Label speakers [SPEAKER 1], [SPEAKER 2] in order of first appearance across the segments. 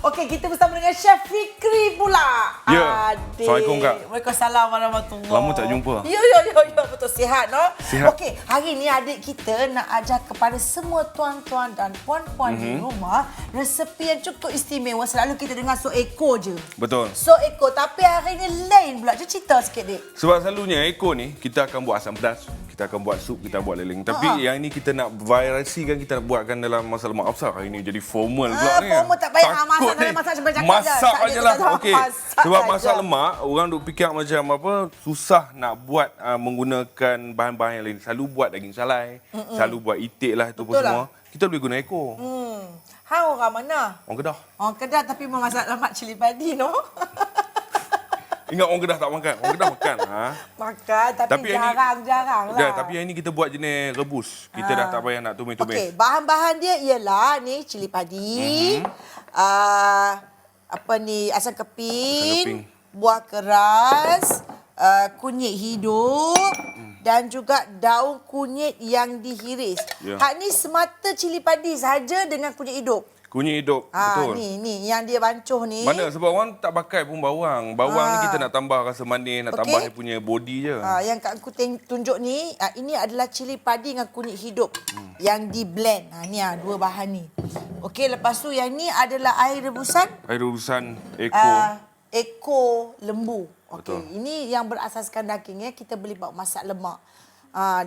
[SPEAKER 1] Okey, kita bersama dengan Chef Fikri pula.
[SPEAKER 2] Ya.
[SPEAKER 1] Adik.
[SPEAKER 2] Assalamualaikum, Kak.
[SPEAKER 1] Waalaikumsalam warahmatullahi.
[SPEAKER 2] Lama tak jumpa.
[SPEAKER 1] Ya. Betul, sihat, no?
[SPEAKER 2] Sihat.
[SPEAKER 1] Okey, hari ni adik kita nak ajar kepada semua tuan-tuan dan puan-puan di rumah resepi yang cukup istimewa. Selalu kita dengar so eko je.
[SPEAKER 2] Betul.
[SPEAKER 1] So eko, tapi hari ni lain pula. Cuba cerita sikit, Dik.
[SPEAKER 2] Sebab selalunya Eko ni, kita akan buat asam pedas, kita akan buat sup, kita buat leleng. Tapi yang ini kita nak variasikan, kita nak buatkan dalam masa lemak besar. Hari ni jadi formal pula ni.
[SPEAKER 1] Formal tak payah.
[SPEAKER 2] Takut
[SPEAKER 1] Masak,
[SPEAKER 2] ni.
[SPEAKER 1] masak sampai cakap
[SPEAKER 2] Masak
[SPEAKER 1] je.
[SPEAKER 2] aje lah. Okey. Sebab
[SPEAKER 1] saja.
[SPEAKER 2] masak lemak, orang duk fikir macam apa, susah nak buat menggunakan bahan-bahan yang lain. Selalu buat daging salai, selalu buat itik lah, itu pun
[SPEAKER 1] Betul
[SPEAKER 2] semua. Kita boleh guna Eko.
[SPEAKER 1] Hang orang mana?
[SPEAKER 2] Orang Kedah.
[SPEAKER 1] Orang Kedah tapi memasak lemak cili padi, no?
[SPEAKER 2] Ingat orang Kedah tak makan. Orang Kedah makan.
[SPEAKER 1] Makan, tapi jarang-jarang lah.
[SPEAKER 2] Dah, tapi yang ini kita buat jenis rebus. Kita dah tak payah nak tumis-tumis.
[SPEAKER 1] Okey, bahan-bahan dia ialah ni cili padi, apa ni, asam keping, buah keras, kunyit hidup dan juga daun kunyit yang dihiris.
[SPEAKER 2] Ya.
[SPEAKER 1] Hak ni semata cili padi saja dengan kunyit hidup.
[SPEAKER 2] Kunyit hidup, betul.
[SPEAKER 1] Ni yang dia bancuh ni.
[SPEAKER 2] Mana? Sebab orang tak pakai pun bawang. Bawang ni kita nak tambah rasa manis, nak tambah dia punya body je.
[SPEAKER 1] Yang Kak aku tunjuk ni, ini adalah cili padi dengan kunyit hidup yang di blend. Ni dua bahan ni. Okey, lepas tu yang ni adalah air rebusan.
[SPEAKER 2] Air rebusan Eko.
[SPEAKER 1] Eko lembu. Okey,
[SPEAKER 2] Betul.
[SPEAKER 1] ini yang berasaskan daging ya. Kita boleh buat masak lemak.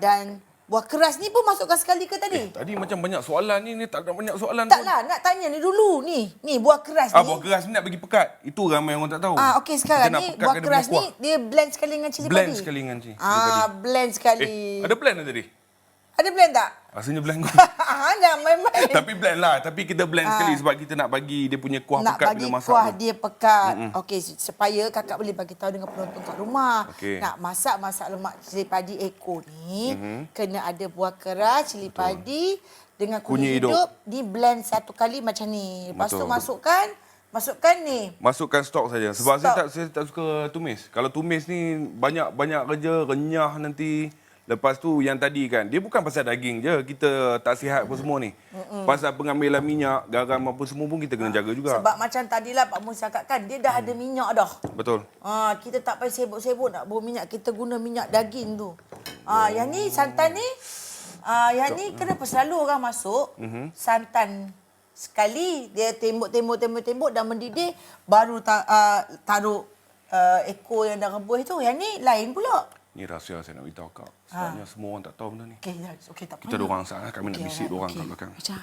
[SPEAKER 1] Dan buah keras ni pun masukkan sekali ke tadi?
[SPEAKER 2] Tadi macam banyak soalan ni tak ada banyak soalan pun.
[SPEAKER 1] Taklah, nak tanya ni dulu ni. Ni buah keras ni.
[SPEAKER 2] Buah keras ni nak bagi pekat. Itu ramai orang tak tahu.
[SPEAKER 1] Okey, sekarang
[SPEAKER 2] Kita nak
[SPEAKER 1] ni
[SPEAKER 2] pekatkan
[SPEAKER 1] buah
[SPEAKER 2] dia
[SPEAKER 1] keras
[SPEAKER 2] punya
[SPEAKER 1] ni dia blend sekali dengan cili padi.
[SPEAKER 2] Blend sekali dengan cili padi.
[SPEAKER 1] Blend sekali.
[SPEAKER 2] Ada blend tak tadi?
[SPEAKER 1] Ada blend tak?
[SPEAKER 2] Rasanya blend kot.
[SPEAKER 1] Jangan main-main.
[SPEAKER 2] Tapi blend lah. Tapi kita blend sekali sebab kita nak bagi dia punya kuah
[SPEAKER 1] Nak
[SPEAKER 2] pekat
[SPEAKER 1] bagi
[SPEAKER 2] bila masak.
[SPEAKER 1] kuah
[SPEAKER 2] tu.
[SPEAKER 1] dia pekat. Okey, supaya kakak boleh bagi tahu dengan penonton kat rumah.
[SPEAKER 2] Okey.
[SPEAKER 1] Nak masak lemak cili padi Eko ni, kena ada buah keras, cili padi dengan kunyit hidup. Di blend satu kali macam ni. Lepas tu
[SPEAKER 2] Betul.
[SPEAKER 1] masukkan ni.
[SPEAKER 2] Masukkan stok saja. Sebab saya tak suka tumis. Kalau tumis ni banyak kerja, renyah nanti. Lepas tu yang tadi kan, dia bukan pasal daging je kita tak sihat apa semua ni. Pasal pengambilan minyak, garam apa semua pun kita kena jaga juga.
[SPEAKER 1] Sebab macam tadilah Pak Mus cakap kan, dia dah ada minyak dah.
[SPEAKER 2] Betul.
[SPEAKER 1] Kita tak payah sibuk-sibuk nak bawa minyak. Kita guna minyak daging tu. Yang ni santan ni, yang ni kenapa selalu orang masuk santan sekali, dia tembok dan mendidih, baru taruh Eko yang dah rebus tu. Yang ni lain pula.
[SPEAKER 2] Ni rahsia saya nak beritahu kak. Sebabnya semua orang tak tahu benda ni.
[SPEAKER 1] Okey, tak
[SPEAKER 2] Kita dorang sangat kami nak bisik dorang kat belakang.
[SPEAKER 1] Macam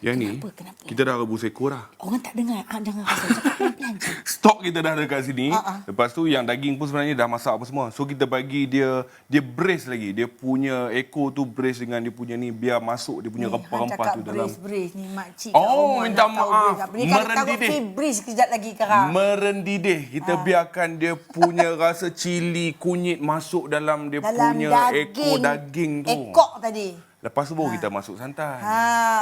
[SPEAKER 2] Yang ni,
[SPEAKER 1] Kenapa?
[SPEAKER 2] kita dah rebus Eko dah.
[SPEAKER 1] orang tak dengar. Jangan rasa cakap pelan-pelan je.
[SPEAKER 2] Stok kita dah ada kat sini. Lepas tu yang daging pun sebenarnya dah masak apa semua. So kita bagi dia braise lagi. Dia punya Eko tu braise dengan dia punya ni biar masuk dia punya rempah-rempah tu dalam.
[SPEAKER 1] Brace ni makcik.
[SPEAKER 2] Minta maaf.
[SPEAKER 1] Ni kan taruh brace kejap lagi sekarang.
[SPEAKER 2] Merendidih. Kita biarkan dia punya rasa cili kunyit masuk dalam dia punya Eko daging tu.
[SPEAKER 1] Ekok tadi.
[SPEAKER 2] Lepas tu baru kita masuk santan.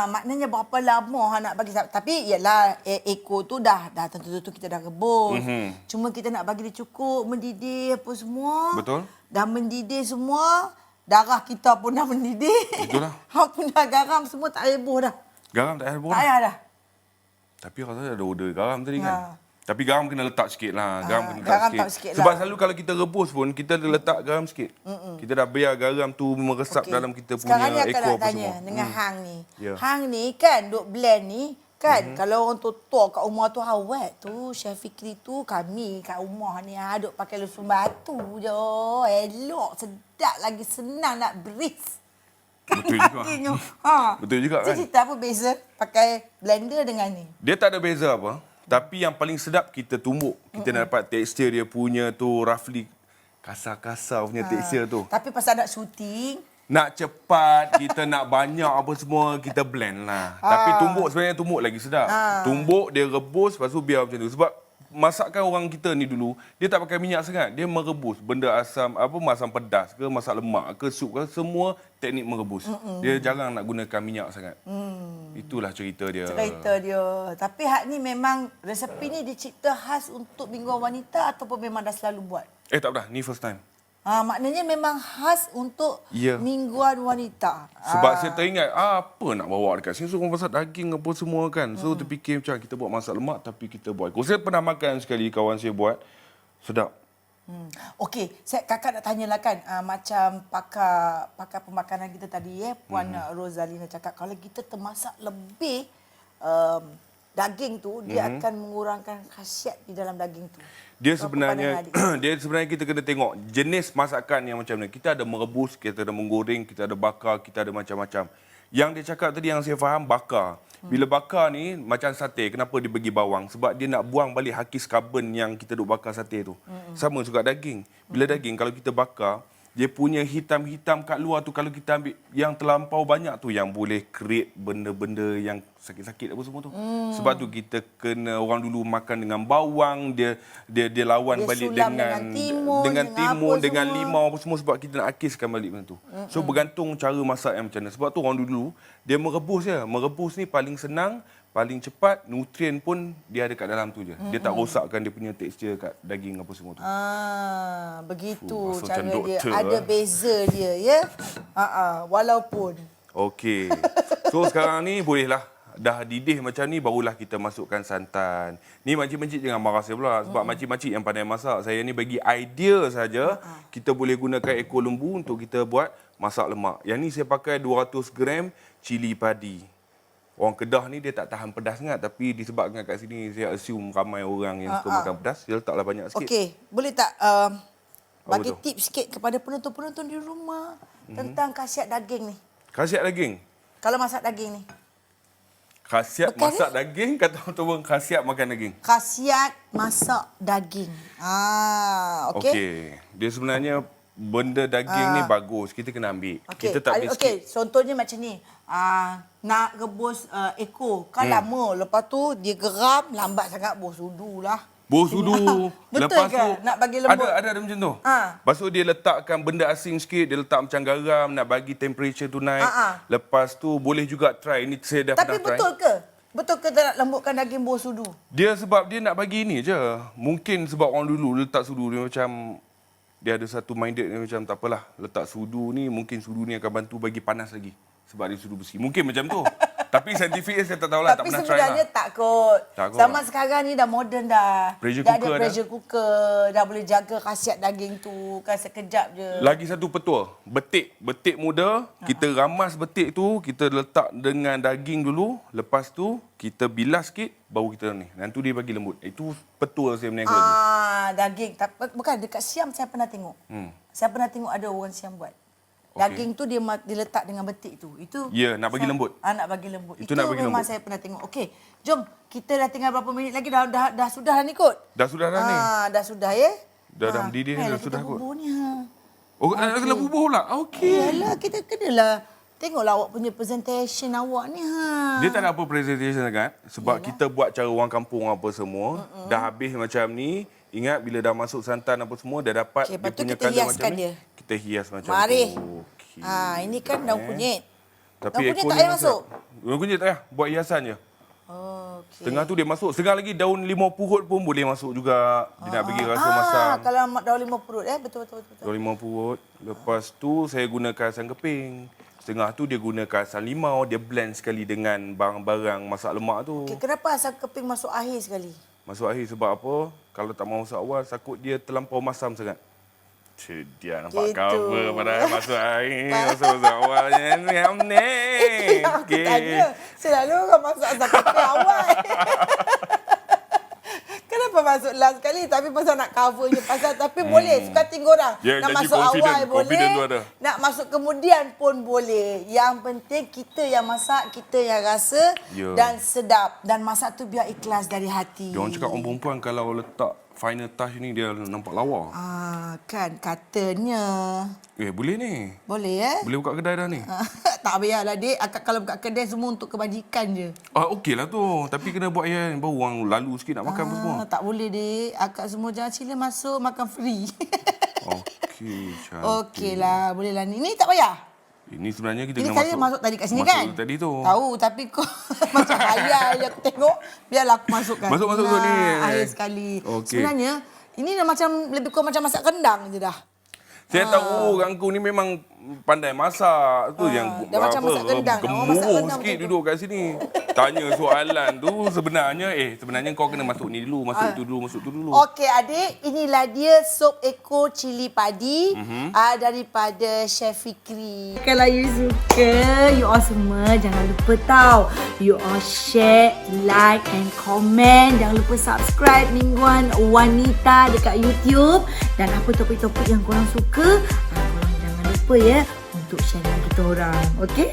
[SPEAKER 1] Maknanya berapa lama nak bagi. Tapi ialah Eko tu dah tentu-tentu kita dah rebus. Cuma kita nak bagi dia cukup mendidih apa semua.
[SPEAKER 2] Betul.
[SPEAKER 1] Dah mendidih semua. Darah kita pun dah mendidih.
[SPEAKER 2] Betul lah.
[SPEAKER 1] Hang pun dah garam semua tak payah buh dah.
[SPEAKER 2] Garam tak payah buat.
[SPEAKER 1] Tak payah dah.
[SPEAKER 2] Tapi rasanya ada order garam tadi kan. Tapi garam kena letak sikit lah. Garam kena
[SPEAKER 1] garam
[SPEAKER 2] letak
[SPEAKER 1] tak
[SPEAKER 2] sikit.
[SPEAKER 1] sikit
[SPEAKER 2] Sebab
[SPEAKER 1] lah.
[SPEAKER 2] selalu kalau kita rebus pun, kita ada letak garam sikit. Kita dah biar garam tu meresap dalam kita
[SPEAKER 1] Sekarang ni
[SPEAKER 2] punya
[SPEAKER 1] akan
[SPEAKER 2] Eko
[SPEAKER 1] nak
[SPEAKER 2] apa
[SPEAKER 1] tanya
[SPEAKER 2] semua.
[SPEAKER 1] dengan Hang ni.
[SPEAKER 2] Ya.
[SPEAKER 1] Hang ni kan duk blend ni kan. Kalau orang tua kat rumah tu awet tu, Chef Fikri tu kami kat rumah ni duk pakai lusun batu je. Elok, sedap lagi, senang nak breeze.
[SPEAKER 2] Betul juga. Betul juga kan.
[SPEAKER 1] Cerita apa beza pakai blender dengan ni?
[SPEAKER 2] Dia tak ada beza apa. Tapi yang paling sedap kita tumbuk. Kita nak dapat tekstur dia punya tu roughly kasar-kasar punya tekstur tu.
[SPEAKER 1] Tapi pasal nak syuting,
[SPEAKER 2] Nak cepat, kita nak banyak apa semua, kita blend lah. Tapi tumbuk sebenarnya tumbuk lagi sedap. Tumbuk, dia rebus, lepas tu biar macam tu. Sebab masakan orang kita ni dulu, dia tak pakai minyak sangat. Dia merebus benda asam, asam pedas ke, masak lemak ke, sup ke, semua teknik merebus. Dia jarang nak gunakan minyak sangat. Itulah cerita dia.
[SPEAKER 1] Tapi hak ni memang resepi ni dicipta khas untuk mingguan wanita ataupun memang dah selalu buat?
[SPEAKER 2] Tak pernah, ni first time.
[SPEAKER 1] Maknanya memang khas untuk
[SPEAKER 2] Ya.
[SPEAKER 1] mingguan wanita.
[SPEAKER 2] Sebab saya teringat, apa nak bawa dekat sini, so orang masak daging apa semua kan. So terfikir macam kita buat masak lemak tapi kita buat ekor. Saya pernah makan sekali, kawan saya buat. Sedap.
[SPEAKER 1] Okey, kakak nak tanyalah kan, macam pakar pemakanan kita tadi Puan Rozalina cakap kalau kita termasak lebih daging tu, dia akan mengurangkan khasiat di dalam daging tu.
[SPEAKER 2] Dia
[SPEAKER 1] Apa
[SPEAKER 2] sebenarnya
[SPEAKER 1] pandangan adik?
[SPEAKER 2] kita kena tengok jenis masakan yang macam ni. Kita ada merebus, kita ada menggoreng, kita ada bakar, kita ada macam-macam. Yang dia cakap tadi yang saya faham bakar. Bila bakar ni macam sate, kenapa dia bagi bawang? Sebab dia nak buang balik hakis karbon yang kita duk bakar sate tu. Sama juga daging. Bila daging kalau kita bakar, dia punya hitam-hitam kat luar tu kalau kita ambil yang terlampau banyak tu yang boleh create benda-benda yang sakit-sakit apa semua tu. Sebab tu kita kena orang dulu makan dengan bawang, dia lawan
[SPEAKER 1] Dia
[SPEAKER 2] balik
[SPEAKER 1] sulam
[SPEAKER 2] dengan timun, dengan limau apa semua sebab kita nak akiskan balik benda tu. So bergantung cara masak yang macam mana. Sebab tu orang dulu dia merebus je. Merebus ni paling senang, paling cepat, nutrien pun dia ada kat dalam tu je. Dia tak rosakkan dia punya tekstur kat daging apa semua tu.
[SPEAKER 1] Begitu
[SPEAKER 2] Rasa
[SPEAKER 1] cara
[SPEAKER 2] macam
[SPEAKER 1] dia.
[SPEAKER 2] doktor,
[SPEAKER 1] Ada beza dia ya. Walaupun
[SPEAKER 2] Okey. So sekarang ni bolehlah dah didih macam ni barulah kita masukkan santan. Ni makcik-makcik jangan marah saya pula sebab makcik-makcik yang pandai masak. Saya ni bagi idea saja. Kita boleh gunakan ekor lembu untuk kita buat masak lemak. Yang ni saya pakai 200 gram cili padi. Orang Kedah ni dia tak tahan pedas sangat tapi disebabkan kat sini saya assume ramai orang yang suka makan pedas, dia letaklah banyak sikit.
[SPEAKER 1] okey, boleh tak bagi tips sikit kepada penonton-penonton di rumah tentang khasiat daging ni?
[SPEAKER 2] Khasiat daging.
[SPEAKER 1] Kalau masak daging ni.
[SPEAKER 2] Khasiat
[SPEAKER 1] Betul
[SPEAKER 2] masak daging kata orang khasiat makan daging.
[SPEAKER 1] Khasiat masak daging. Okey.
[SPEAKER 2] Okey. Dia sebenarnya benda daging ni bagus. Kita kena ambil.
[SPEAKER 1] Okey.
[SPEAKER 2] Kita tak boleh skip.
[SPEAKER 1] Okey, contohnya macam ni. Nak rebus ekor. Kan lama. Lepas tu dia geram, lambat sangat bos sudu lah.
[SPEAKER 2] Bos sudu.
[SPEAKER 1] Betul
[SPEAKER 2] Lepas
[SPEAKER 1] ke?
[SPEAKER 2] tu
[SPEAKER 1] Nak bagi lembut.
[SPEAKER 2] Ada macam tu.
[SPEAKER 1] Ha.
[SPEAKER 2] Lepas tu dia letakkan benda asing sikit, dia letak macam garam nak bagi temperature tu naik. Lepas tu boleh juga try. Ini saya dah
[SPEAKER 1] Tapi
[SPEAKER 2] pernah try.
[SPEAKER 1] betul ke? Betul ke tak nak lembutkan daging bos sudu?
[SPEAKER 2] Dia sebab dia nak bagi ini je. Mungkin sebab orang dulu letak sudu dia macam dia ada satu minded dia macam tak apalah. Letak sudu ni mungkin sudu ni akan bantu bagi panas lagi. Sebab dia sudu besi. Mungkin macam tu. Tapi saintifik saya tak tahulah.
[SPEAKER 1] Tapi
[SPEAKER 2] tak pernah try
[SPEAKER 1] sebenarnya
[SPEAKER 2] lah.
[SPEAKER 1] tak kot.
[SPEAKER 2] Tak kot.
[SPEAKER 1] Zaman sekarang ni dah moden dah.
[SPEAKER 2] Pressure
[SPEAKER 1] dah
[SPEAKER 2] cooker
[SPEAKER 1] ada pressure cooker. Dah boleh jaga khasiat daging tu. Kan sekejap je.
[SPEAKER 2] Lagi satu petua. Betik. Betik muda. Kita ramas betik tu. Kita letak dengan daging dulu. Lepas tu kita bilas sikit. Baru kita ni. Nanti dia bagi lembut. Itu petua saya meniaga lagi.
[SPEAKER 1] Daging. Bukan, dekat Siam saya pernah tengok. Saya pernah tengok ada orang Siam buat. Daging tu dia letak dengan betik tu. Itu
[SPEAKER 2] Ya, nak bagi lembut.
[SPEAKER 1] Nak bagi lembut.
[SPEAKER 2] Itu nak bagi
[SPEAKER 1] memang
[SPEAKER 2] lembut.
[SPEAKER 1] saya pernah tengok. Okey, jom. Kita dah tinggal berapa minit lagi. Dah sudah ni kot.
[SPEAKER 2] Dah sudah dah ni.
[SPEAKER 1] Dah sudah ya.
[SPEAKER 2] Dah mendidih dah sudah kot.
[SPEAKER 1] Bubur ni ha.
[SPEAKER 2] Oh, kena bubur pula. Okey.
[SPEAKER 1] Yalah, kita kenalah. Tengoklah awak punya presentation awak ni ha.
[SPEAKER 2] Dia tak ada apa presentation sangat. Sebab kita buat cara orang kampung apa semua. Dah habis macam ni. Ingat bila dah masuk santan apa semua. Dah dapat
[SPEAKER 1] Okey,
[SPEAKER 2] dia
[SPEAKER 1] lepas tu
[SPEAKER 2] punya
[SPEAKER 1] kita
[SPEAKER 2] colour macam
[SPEAKER 1] hiaskan
[SPEAKER 2] ni.
[SPEAKER 1] dia.
[SPEAKER 2] Kita hias macam
[SPEAKER 1] Mari.
[SPEAKER 2] tu. Okey.
[SPEAKER 1] Ini kan daun kunyit.
[SPEAKER 2] Tapi
[SPEAKER 1] Daun kunyit
[SPEAKER 2] ekor
[SPEAKER 1] tak
[SPEAKER 2] ni
[SPEAKER 1] payah masuk?
[SPEAKER 2] Daun kunyit tak payah. Buat hiasan je.
[SPEAKER 1] Okey.
[SPEAKER 2] Setengah tu dia masuk. Setengah lagi daun limau purut pun boleh masuk juga. Dia nak bagi rasa masam.
[SPEAKER 1] Kalau daun limau purut betul.
[SPEAKER 2] Daun limau purut. Lepas tu saya gunakan asam keping. Setengah tu dia gunakan asam limau. Dia blend sekali dengan barang-barang masak lemak tu.
[SPEAKER 1] Okey, kenapa asam keping masuk akhir sekali?
[SPEAKER 2] Masuk akhir sebab apa? Kalau tak mau masuk awal, takut dia terlampau masam sangat. Dia nampak
[SPEAKER 1] Gitu.
[SPEAKER 2] cover padahal masuk air. Masuk awalnya ni.
[SPEAKER 1] Itu yang aku tanya. Selalu orang masuk asam keping awal. Kenapa masuk last sekali? Tapi pasal nak cover je. Tapi boleh. Suka tinggal orang.
[SPEAKER 2] Ya,
[SPEAKER 1] nak
[SPEAKER 2] janji
[SPEAKER 1] masuk awal boleh.
[SPEAKER 2] confident tu ada.
[SPEAKER 1] Nak masuk kemudian pun boleh. Yang penting kita yang masak, kita yang rasa
[SPEAKER 2] Ya.
[SPEAKER 1] dan sedap. Dan masak tu biar ikhlas dari hati.
[SPEAKER 2] Dia orang cakap orang perempuan kalau letak final touch ni dia nampak lawa.
[SPEAKER 1] Kan katanya.
[SPEAKER 2] Boleh ni.
[SPEAKER 1] Boleh ya?
[SPEAKER 2] Boleh buka kedai dah ni.
[SPEAKER 1] Tak payahlah dek. Akak kalau buka kedai semua untuk kebajikan je.
[SPEAKER 2] Okey lah tu. Tapi kena buat yang baru orang lalu sikit nak makan apa semua.
[SPEAKER 1] Tak boleh dek. Akak semua jangan sila masuk makan free.
[SPEAKER 2] Okey, cantik.
[SPEAKER 1] Okeylah. Bolehlah ni. Ni tak payah.
[SPEAKER 2] Ini sebenarnya kita
[SPEAKER 1] Ini
[SPEAKER 2] kena
[SPEAKER 1] saya masuk tadi kat sini kan?
[SPEAKER 2] Masuk tadi tu.
[SPEAKER 1] Tahu tapi kau macam khayal je aku tengok. Biarlah aku masukkan.
[SPEAKER 2] Masuk tu ni.
[SPEAKER 1] Akhir sekali.
[SPEAKER 2] Okey.
[SPEAKER 1] Sebenarnya ini dah macam lebih kurang macam masak rendang je dah.
[SPEAKER 2] Saya tahu Kangkung ni memang pandai masak. Tu yang
[SPEAKER 1] dah macam masak rendang. Orang masak
[SPEAKER 2] gemuk
[SPEAKER 1] rendang
[SPEAKER 2] sikit
[SPEAKER 1] macam tu.
[SPEAKER 2] duduk kat sini. Tanya soalan tu sebenarnya kau kena masuk ni dulu, masuk tu dulu, masuk tu dulu.
[SPEAKER 1] Okey adik, inilah dia sup ekor cili padi daripada Chef Fikri. Kalau you suka, you all semua jangan lupa tahu. You all share, like and comment. Jangan lupa subscribe Mingguan Wanita dekat YouTube. Dan apa topik-topik yang korang suka, korang jangan lupa ya untuk share dengan kita orang. Okey?